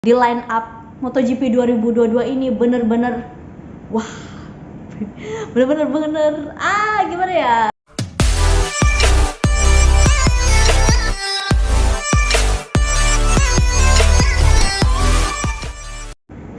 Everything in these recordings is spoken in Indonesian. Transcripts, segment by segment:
Di line up MotoGP 2022 ini bener-bener wah, bener-bener gimana ya.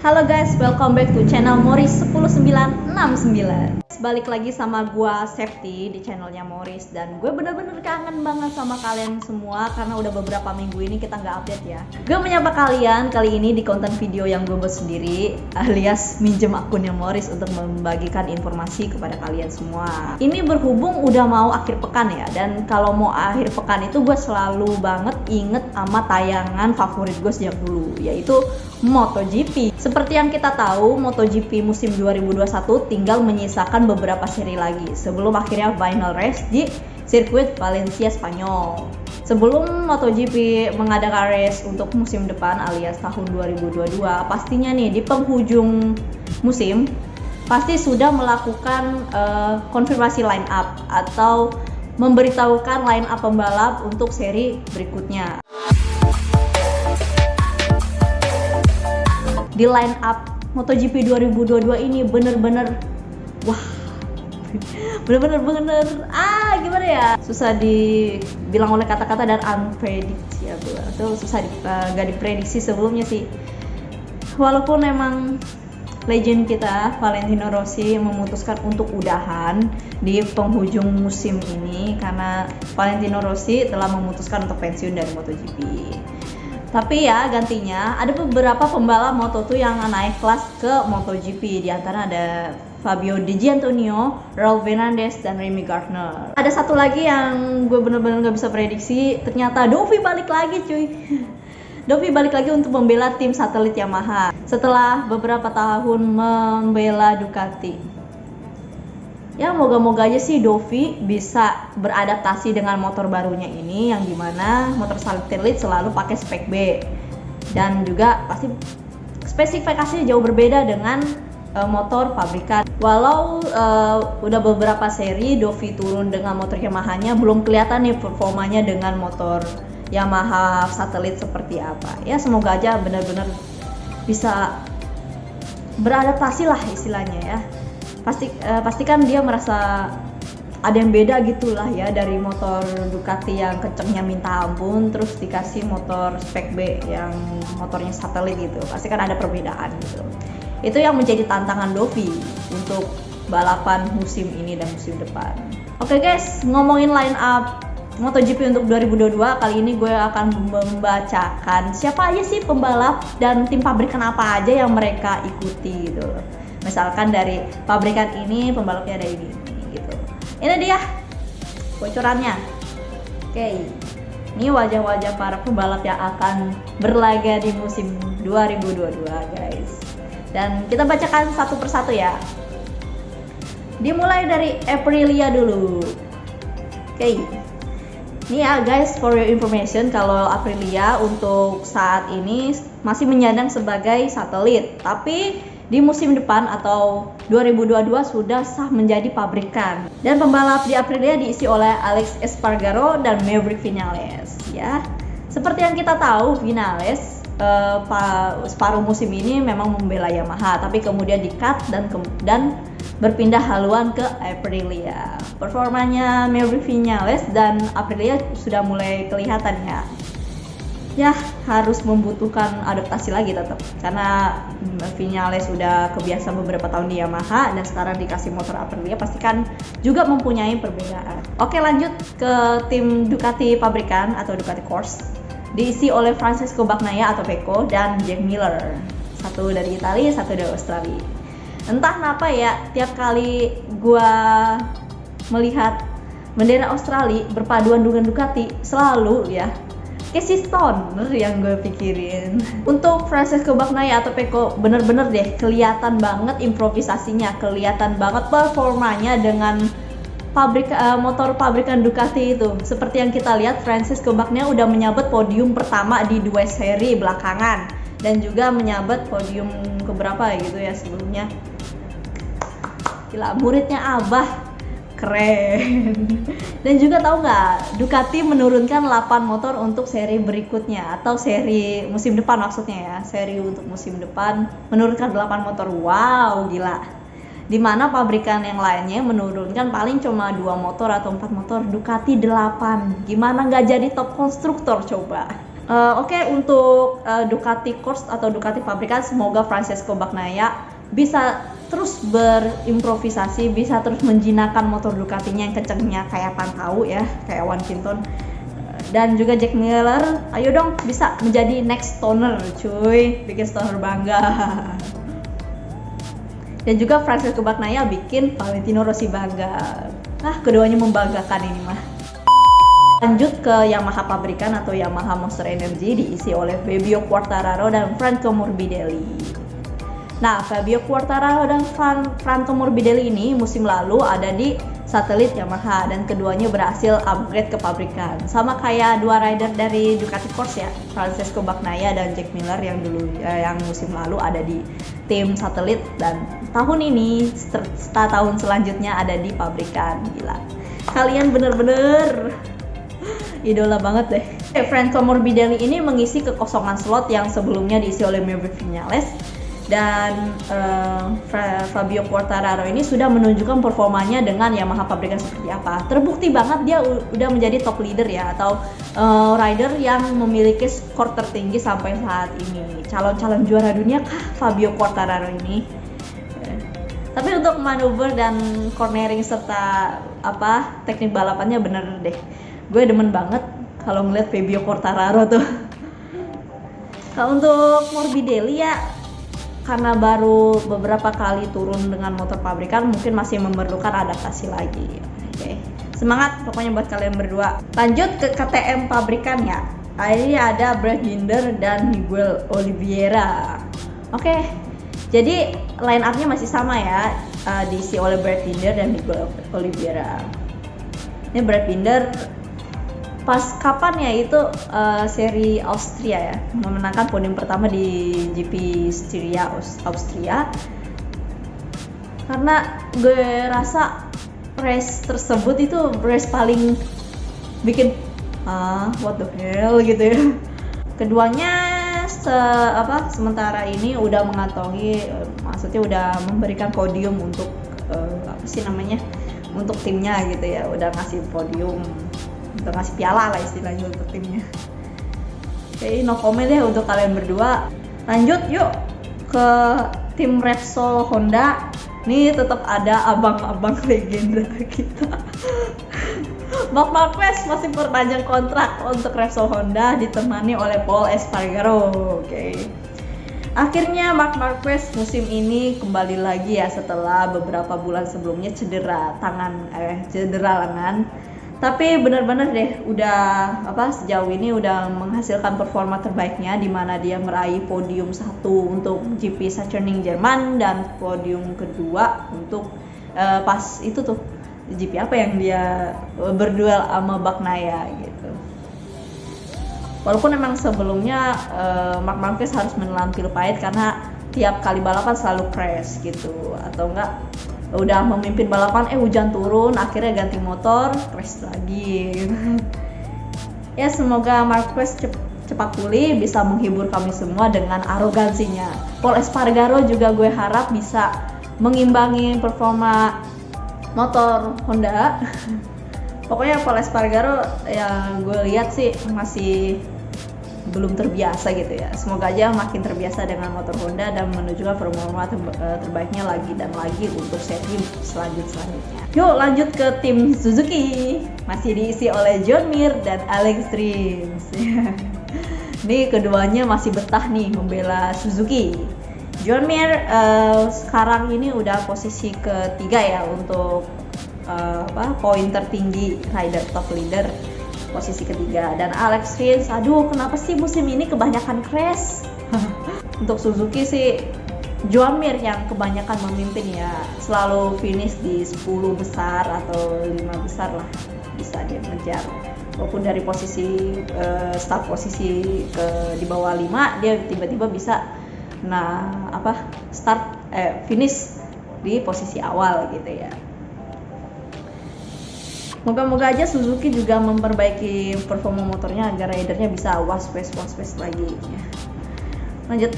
Halo guys, welcome back to channel Morris 10969. Balik lagi sama gua Safety di channelnya Morris. Dan gue bener-bener kangen banget sama kalian semua karena udah beberapa minggu ini kita nggak update ya. Gue menyapa kalian kali ini di konten video yang gue buat sendiri, alias minjem akunnya Morris untuk membagikan informasi kepada kalian semua. Ini berhubung udah mau akhir pekan ya, dan kalau mau akhir pekan itu gue selalu banget inget sama tayangan favorit gue sejak dulu, yaitu MotoGP. Seperti yang kita tahu, MotoGP musim 2021 tinggal menyisakan beberapa seri lagi sebelum akhirnya final race di sirkuit Valencia, Spanyol. Sebelum MotoGP mengadakan race untuk musim depan alias tahun 2022, pastinya nih di penghujung musim pasti sudah melakukan konfirmasi line up atau memberitahukan line up pembalap untuk seri berikutnya. Di line up MotoGP 2022 ini bener-bener wah, bener-bener gimana ya, susah dibilang oleh kata-kata dan unpredictable atau susah gak diprediksi sebelumnya sih. Walaupun emang legend kita Valentino Rossi memutuskan untuk udahan di penghujung musim ini karena Valentino Rossi telah memutuskan untuk pensiun dari MotoGP. Tapi ya gantinya ada beberapa pembalap Moto2 yang naik kelas ke MotoGP. Di antara ada Fabio De Giannantonio, Raul Fernandez, dan Remy Gardner. Ada satu lagi yang gue bener-bener gak bisa prediksi. Ternyata Dovi balik lagi cuy. Dovi balik lagi untuk membela tim satelit Yamaha setelah beberapa tahun membela Ducati. Ya moga-moga aja sih Dovi bisa beradaptasi dengan motor barunya ini, yang dimana motor satelit selalu pakai spek B dan juga pasti spesifikasinya jauh berbeda dengan motor pabrikan. Walau udah beberapa seri Dovi turun dengan motor Yamaha-nya, belum kelihatan nih performanya dengan motor Yamaha satelit seperti apa. Ya semoga aja benar-benar bisa beradaptasi lah istilahnya ya. Pastikan dia merasa ada yang beda gitulah ya dari motor Ducati yang kencengnya minta ampun, terus dikasih motor spek B yang motornya satelit gitu. Pasti kan ada perbedaan gitu. Itu yang menjadi tantangan Dovi untuk balapan musim ini dan musim depan. Oke guys, ngomongin line up MotoGP untuk 2022, kali ini gue akan membacakan siapa aja sih pembalap dan tim pabrikan apa aja yang mereka ikuti gitu. Misalkan dari pabrikan ini pembalapnya ada ini gitu. Ini dia bocorannya. Oke. Ini wajah-wajah para pembalap yang akan berlaga di musim 2022 guys. Dan kita bacakan satu persatu ya. Dimulai dari Aprilia dulu. Oke. Ini ya guys, for your information, kalau Aprilia untuk saat ini masih menyandang sebagai satelit, tapi di musim depan atau 2022 sudah sah menjadi pabrikan. Dan pembalap di Aprilia diisi oleh Alex Espargaro dan Maverick Viñales ya. Seperti yang kita tahu, Viñales separuh musim ini memang membela Yamaha, tapi kemudian di-cut dan berpindah haluan ke Aprilia. Performanya Maverick Viñales dan Aprilia sudah mulai kelihatan ya harus membutuhkan adaptasi lagi tetap karena Viñales sudah kebiasa beberapa tahun di Yamaha dan sekarang dikasih motor Aprilia pastikan juga mempunyai perbedaan. Oke, lanjut ke tim Ducati pabrikan atau Ducati Corse, diisi oleh Francesco Bagnaia atau Pecco dan Jack Miller, satu dari Italia, satu dari Australia. Entah kenapa ya, tiap kali gua melihat bendera Australia berpaduan dengan Ducati selalu ya Casey Stoner yang gue pikirin. Untuk Francesco Bagnaia atau Pecco bener-bener deh kelihatan banget improvisasinya, kelihatan banget performanya dengan motor pabrikan Ducati itu. Seperti yang kita lihat, Francesco Bagnaia udah menyabet podium pertama di 2 seri belakangan dan juga menyabet podium keberapa gitu ya sebelumnya. Gila, muridnya Abah keren. Dan juga tahu nggak, Ducati menurunkan 8 motor untuk seri berikutnya atau seri musim depan maksudnya ya. Seri untuk musim depan menurunkan 8 motor. Wow, gila. Dimana pabrikan yang lainnya menurunkan paling cuma 2 motor atau 4 motor, Ducati 8. Gimana nggak jadi top konstruktor coba? Oke, untuk Ducati Corse atau Ducati pabrikan, semoga Francesco Bagnaia bisa terus berimprovisasi, bisa terus menjinakkan motor Ducatinya yang kencengnya kayak tahu ya, kayak One Kinton. Dan juga Jack Miller, ayo dong bisa menjadi next Stoner cuy, bikin Stoner bangga. Dan juga Francesco Bagnaia bikin Valentino Rossi bangga. Keduanya membanggakan ini mah. Lanjut ke Yamaha pabrikan atau Yamaha Monster Energy, diisi oleh Fabio Quartararo dan Franco Morbidelli. Nah, Fabio Quartararo dan Franco Morbidelli ini musim lalu ada di satelit Yamaha dan keduanya berhasil upgrade ke pabrikan. Sama kayak dua rider dari Ducati Corse ya, Francesco Bagnaia dan Jack Miller yang yang musim lalu ada di tim satelit dan tahun ini serta tahun selanjutnya ada di pabrikan. Gila. Kalian bener-bener idola banget deh. Franco Morbidelli ini mengisi kekosongan slot yang sebelumnya diisi oleh Maverick Viñales. Dan Fabio Quartararo ini sudah menunjukkan performanya dengan Yamaha pabrikan seperti apa. Terbukti banget dia udah menjadi top leader ya, atau rider yang memiliki skor tertinggi sampai saat ini. Calon-calon juara dunia kah Fabio Quartararo ini? Tapi untuk manuver dan cornering serta teknik balapannya bener deh. Gue demen banget kalau ngeliat Fabio Quartararo tuh. Kalau untuk Morbidelli ya, karena baru beberapa kali turun dengan motor pabrikan, mungkin masih memerlukan adaptasi lagi. Oke. Semangat pokoknya buat kalian berdua. Lanjut ke KTM pabrikan ya. Ini ada Brad Binder dan Miguel Oliveira. Oke. Jadi line up-nya masih sama ya, diisi oleh Brad Binder dan Miguel Oliveira. Ini Brad Binder pas kapan ya itu seri Austria ya, memenangkan podium pertama di GP Styria Austria. Karena gue rasa race tersebut itu race paling bikin what the hell gitu ya. Keduanya sementara ini udah mengantongi, maksudnya udah memberikan podium untuk untuk timnya gitu ya, udah ngasih podium, udah ngasih piala lah istilahnya untuk timnya. Oke, no comment deh untuk kalian berdua. Lanjut yuk ke tim Repsol Honda. Nih tetap ada abang-abang legenda kita. Marc Marquez masih perpanjang kontrak untuk Repsol Honda ditemani oleh Pol Espargaro. Oke. Akhirnya Marc Marquez musim ini kembali lagi ya setelah beberapa bulan sebelumnya cedera lengan. Tapi benar-benar deh sejauh ini udah menghasilkan performa terbaiknya, di mana dia meraih podium 1 untuk GP Sachsenring Jerman dan podium kedua untuk pas itu tuh GP apa yang dia berduel sama Bagnaia gitu. Walaupun emang sebelumnya Marc Marquez harus menelan pil pahit karena tiap kali balapan selalu crash gitu, atau enggak udah memimpin balapan hujan turun, akhirnya ganti motor, crash lagi gitu. Ya semoga Marquez cepat pulih, bisa menghibur kami semua dengan arogansinya. Pol Espargaro juga gue harap bisa mengimbangi performa motor Honda. Pokoknya Pol Espargaro yang gue lihat sih masih belum terbiasa gitu ya. Semoga aja makin terbiasa dengan motor Honda dan menunjukkan performa terbaiknya lagi dan lagi untuk seri selanjutnya. Yuk lanjut ke tim Suzuki, masih diisi oleh John Mir dan Alex Rins. Ini keduanya masih betah nih membela Suzuki. John Mir sekarang ini udah posisi ketiga ya untuk poin tertinggi rider top leader, posisi ketiga. Dan Alex Rins, kenapa sih musim ini kebanyakan crash? Untuk Suzuki sih John Mir yang kebanyakan memimpin ya, selalu finish di 10 besar atau 5 besar lah bisa dia mengejar. Walaupun dari posisi start posisi di bawah 5, dia tiba-tiba bisa finish di posisi awal gitu ya. Moga-moga aja Suzuki juga memperbaiki performa motornya agar ridernya bisa was-was lagi ya. Lanjut.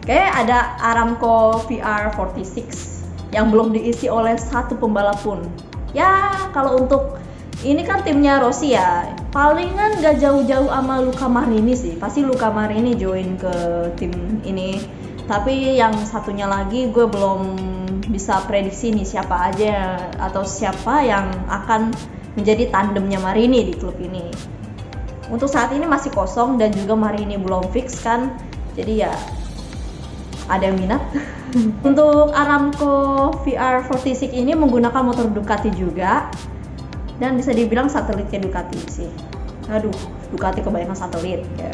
Oke, ada Aramco VR46 yang belum diisi oleh satu pembalap pun. Ya, kalau untuk ini kan timnya Rossi ya, palingan gak jauh-jauh sama Luca Marini sih. Pasti Luca Marini join ke tim ini. Tapi yang satunya lagi gue belum bisa prediksi nih siapa aja atau siapa yang akan menjadi tandemnya Marini di klub ini. Untuk saat ini masih kosong dan juga Marini belum fix kan. Jadi ya ada yang minat. Untuk Aramco VR46 ini menggunakan motor Ducati juga dan bisa dibilang satelitnya Ducati sih. Aduh, Ducati kebanyakan satelit ya.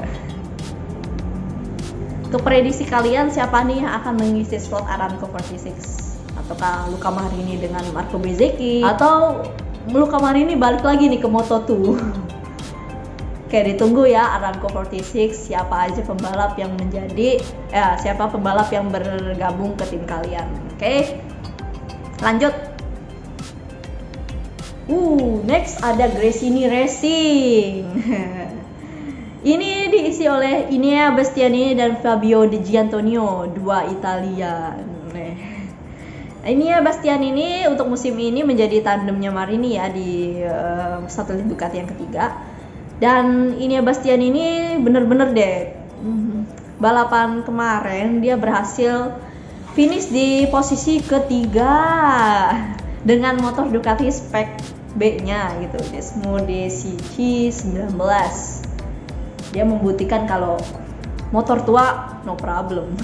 Untuk prediksi kalian siapa nih yang akan mengisi slot Aramco 46? Ataukah Luca Marini dengan Marco Bezzecchi atau Luca Marini balik lagi nih ke Moto2? Oke, ditunggu ya Aramco 46 siapa aja pembalap yang menjadi siapa pembalap yang bergabung ke tim kalian. Oke. Lanjut. Next ada Gresini Racing. Ini diisi oleh Enea Bastianini dan Fabio De Gianantonio, dua Italian. Enea Bastianini untuk musim ini menjadi tandemnya Marini ya di satelit Ducati yang ketiga. Dan Enea Bastianini bener-bener deh, balapan kemarin dia berhasil finish di posisi ketiga dengan motor Ducati spek B-nya gitu, Desmo DCC 19. Dia membuktikan kalau motor tua no problem.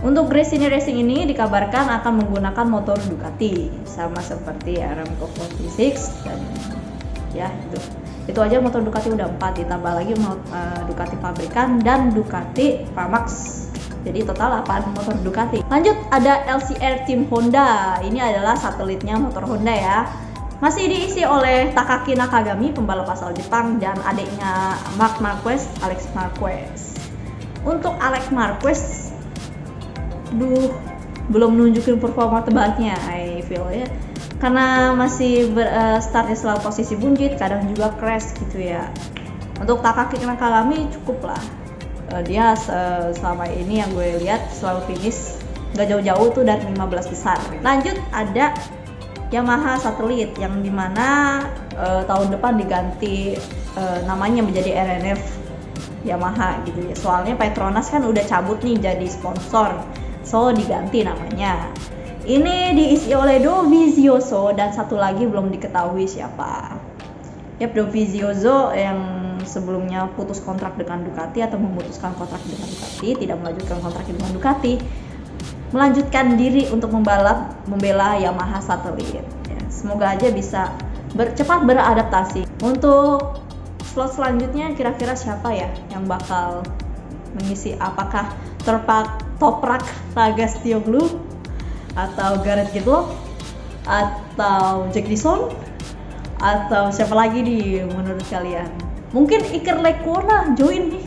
Untuk Gresini Racing ini dikabarkan akan menggunakan motor Ducati sama seperti Aramco 46 dan ya itu aja motor Ducati udah 4, ditambah lagi Ducati pabrikan dan Ducati Pramax. Jadi total 8 motor Ducati. Lanjut ada LCR tim Honda. Ini adalah satelitnya motor Honda ya. Masih diisi oleh Takaki Nakagami, pembalap asal Jepang, dan adiknya Marc Marquez, Alex Marquez. Untuk Alex Marquez, belum nunjukin performa terbaiknya, I feel ya. Karena masih startnya selalu posisi buncit, kadang juga crash gitu ya. Untuk Takaki Nakagami cukup lah. Dia selama ini yang gue lihat selalu finish gak jauh-jauh tuh dari 15 besar. Lanjut ada Yamaha Satelit yang dimana tahun depan diganti namanya menjadi RNF Yamaha gitu ya. Soalnya Petronas kan udah cabut nih jadi sponsor, so diganti namanya. Ini diisi oleh Dovizioso dan satu lagi belum diketahui siapa. Yap, Dovizioso yang sebelumnya putus kontrak dengan Ducati atau memutuskan kontrak dengan Ducati, tidak melanjutkan kontrak dengan Ducati, melanjutkan diri untuk membela Yamaha Satelit ya. Semoga aja bisa cepat beradaptasi. Untuk slot selanjutnya kira-kira siapa ya yang bakal mengisi? Apakah Toprak Ragazstioglu atau Gareth Gidlock atau Jack Dixon atau siapa lagi nih menurut kalian? Mungkin Iker Lecuona join nih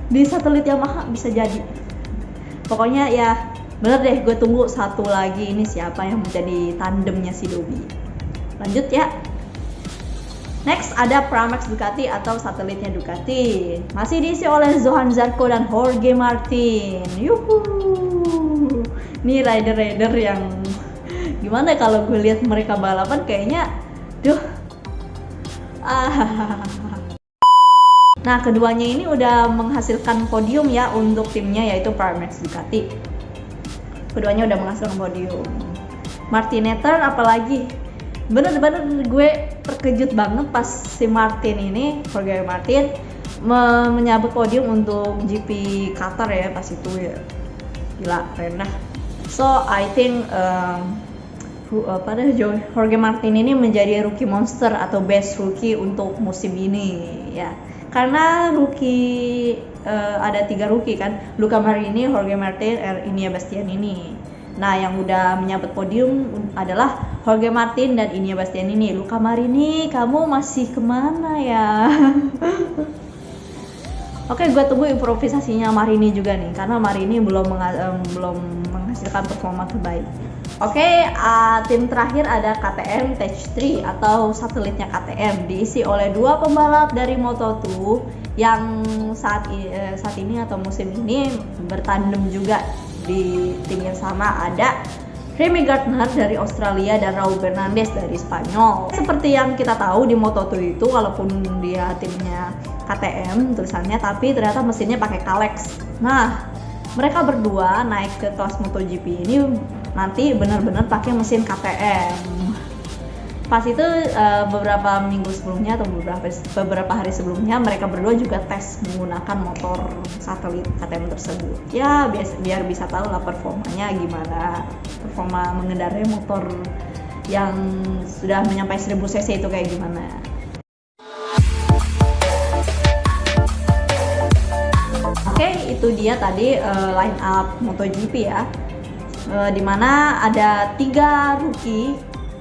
di satelit Yamaha, bisa jadi. Pokoknya ya bener deh, gue tunggu satu lagi ini siapa yang menjadi tandemnya si Dobi. Lanjut ya. Next ada Pramax Ducati atau satelitnya Ducati. Masih diisi oleh Johan Zarco dan Jorge Martin. Yuhu. Ini rider-rider yang gimana kalau gue lihat mereka balapan kayaknya Nah, keduanya ini udah menghasilkan podium ya untuk timnya, yaitu Pramax Ducati. Keduanya udah menghasilkan podium. Martinetter apalagi, bener-bener gue terkejut banget pas si Martin ini, Jorge Martin menyabet podium untuk GP Qatar ya pas itu ya. Gila, keren dah. So I think Jorge Martin ini menjadi rookie monster atau best rookie untuk musim ini ya. Karena rookie ada 3 rookie kan, Luca Marini, Jorge Martin, Enea Bastianini. Nah, yang udah menyabet podium adalah Jorge Martin dan Enea Bastianini. Luca Marini, kamu masih kemana ya? Oke, gue tunggu improvisasinya Marini juga nih, karena Marini belum menghasilkan performa terbaik. Oke, tim terakhir ada KTM Stage 3 atau satelitnya KTM, diisi oleh 2 pembalap dari Moto2 yang saat ini atau musim ini bertandem juga di tim yang sama. Ada Remy Gardner dari Australia dan Raul Fernandez dari Spanyol. Seperti yang kita tahu di Moto2 itu, walaupun dia timnya KTM tulisannya, tapi ternyata mesinnya pakai Kalex. Nah, mereka berdua naik ke kelas MotoGP ini nanti benar-benar pakai mesin KTM. Pas itu beberapa minggu sebelumnya atau beberapa hari sebelumnya mereka berdua juga tes menggunakan motor satelit KTM tersebut. Ya biar bisa tahu lah performanya gimana, performa mengendarai motor yang sudah menyampai 1000 cc itu kayak gimana. Oke, itu dia tadi line up MotoGP ya, dimana ada 3 rookie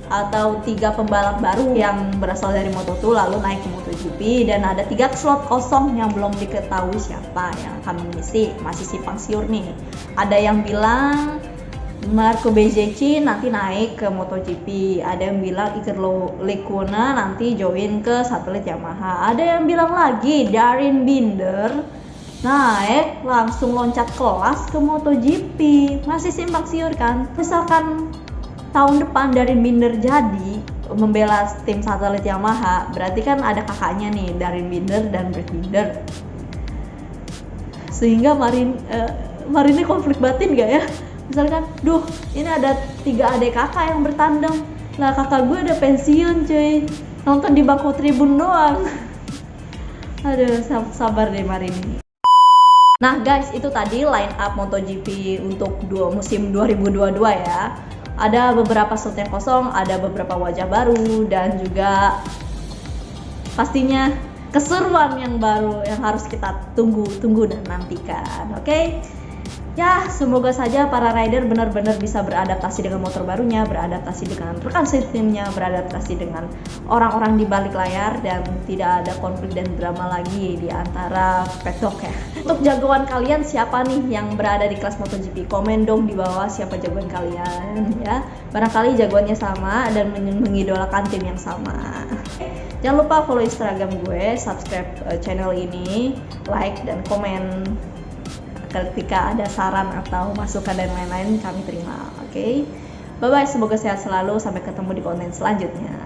atau 3 pembalap baru yang berasal dari Moto2 lalu naik ke MotoGP, dan ada 3 slot kosong yang belum diketahui siapa yang akan mengisi, masih simpang siur nih. Ada yang bilang Marco Bezzecchi nanti naik ke MotoGP, ada yang bilang Iker Lecuona nanti join ke satelit Yamaha, ada yang bilang lagi Darryn Binder naik langsung loncat kelas ke MotoGP. Masih simpang siur kan? Misalkan tahun depan Darryn Binder jadi membela tim satelit Yamaha, berarti kan ada kakaknya nih, Darryn Binder dan Brad Binder. Sehingga Marini konflik batin gak ya? Misalkan, duh ini ada 3 adik kakak yang bertandem, lah kakak gue udah pensiun cuy, nonton di bangku tribun doang. Aduh, sabar deh Marini. Nah guys, itu tadi line up MotoGP untuk musim 2022 ya. Ada beberapa slot yang kosong, ada beberapa wajah baru, dan juga pastinya keseruan yang baru yang harus kita tunggu dan nantikan. Oke? Ya, semoga saja para rider benar-benar bisa beradaptasi dengan motor barunya, beradaptasi dengan rekan setimnya, beradaptasi dengan orang-orang di balik layar, dan tidak ada konflik dan drama lagi di antara paddock ya. Untuk jagoan kalian siapa nih yang berada di kelas MotoGP? Komen dong di bawah siapa jagoan kalian ya. Barangkali jagoannya sama dan mengidolakan tim yang sama. Jangan lupa follow Instagram gue, subscribe channel ini, like dan komen ketika ada saran atau masukan dan lain-lain kami terima. Oke? Bye bye, semoga sehat selalu, sampai ketemu di konten selanjutnya.